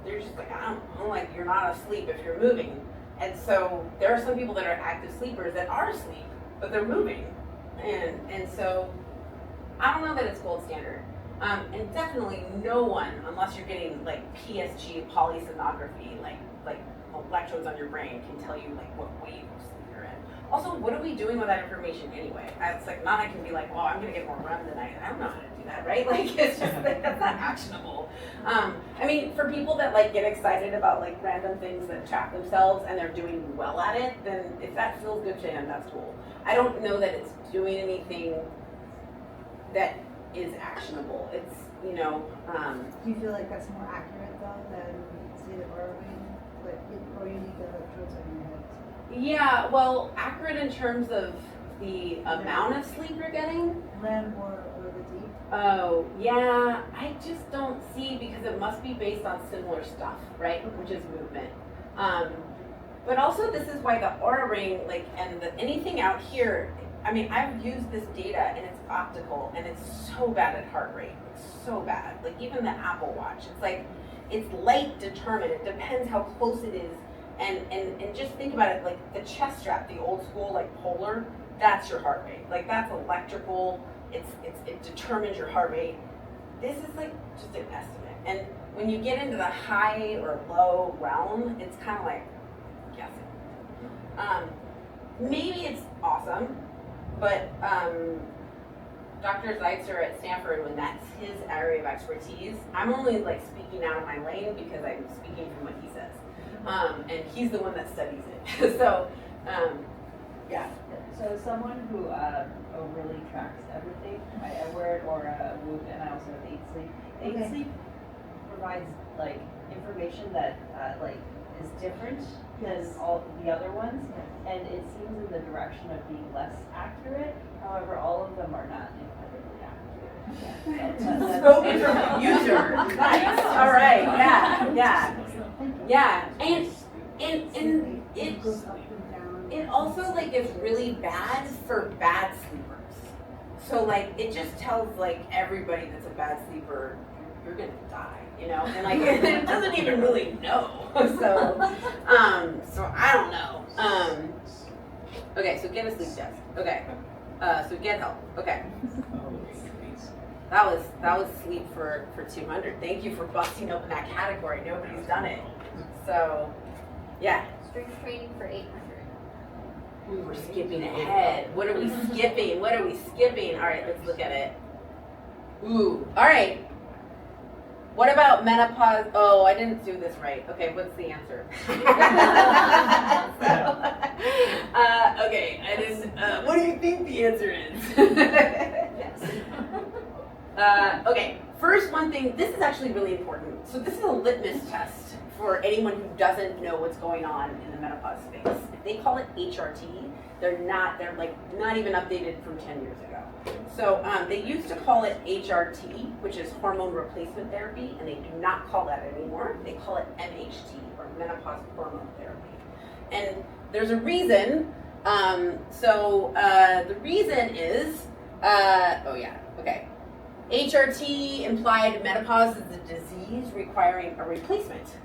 they're just like, I don't know, like you're not asleep if you're moving. And so there are some people that are active sleepers that are asleep, but they're moving. And so I don't know that it's gold standard. And definitely no one, unless you're getting like PSG polysomnography, like electrodes on your brain, can tell you like what wave of sleep you're in. Also, what are we doing with that information anyway? It's like not I can be like, well, I'm gonna get more REM tonight. I don't know how to do that, right? Like it's just like that's not actionable. I mean, for people that like get excited about like random things that track themselves and they're doing well at it, then if that feels good to him, that's cool. I don't know that it's doing anything that is actionable. you know, Do you feel like that's more accurate though than say the aura ring, or you need the electrodes on your head? yeah, well, accurate in terms of the amount of sleep you're getting. REM or the deep? Oh, yeah, I just don't see, because it must be based on similar stuff, right? Which is movement. But also this is why the aura ring, like, and anything out here, I mean, I've used this data and it's optical and it's so bad at heart rate. It's so bad. Like even the Apple Watch, it's like, it's light determined. It depends how close it is. And just think about it, like the chest strap, the old school, like polar, that's your heart rate. Like that's electrical. It determines your heart rate. This is like just an estimate. And when you get into the high or low realm, it's kind of like guessing. Maybe it's awesome, but Dr. Zeitzer at Stanford, when that's his area of expertise, I'm only like speaking out of my lane because I'm speaking from what he says. And he's the one that studies it. So, yeah. So someone who really tracks everything, I wear it or Whoop, and I also have 8 Sleep. 8 Sleep provides like information that like is different than all the other ones, and it seems in the direction of being less accurate. However, all of them are not incredibly accurate. So from user. Nice. All right. Yeah. And it also like is really bad for bad sleepers. So like it just tells like everybody that's a bad sleeper, you're gonna die, you know, and like it doesn't even really know. So I don't know. Okay, so get a sleep test. Okay. So get help. Okay. That was sleep for 200. Thank you for busting open that category. Nobody's done it. So, yeah. Strength training for 800. We're skipping ahead. What are we skipping? All right, let's look at it. Ooh. All right. What about menopause? Oh, I didn't do this right. Okay, what's the answer? Okay, I didn't. What do you think the answer is? Yes. Okay, first one thing, this is actually really important. So this is a litmus test for anyone who doesn't know what's going on in the menopause space. If they call it HRT, they're like not even updated from 10 years ago. So they used to call it HRT, which is hormone replacement therapy, and they do not call that anymore. They call it MHT, or menopause hormone therapy. And there's a reason. The reason is, HRT implied menopause is a disease requiring a replacement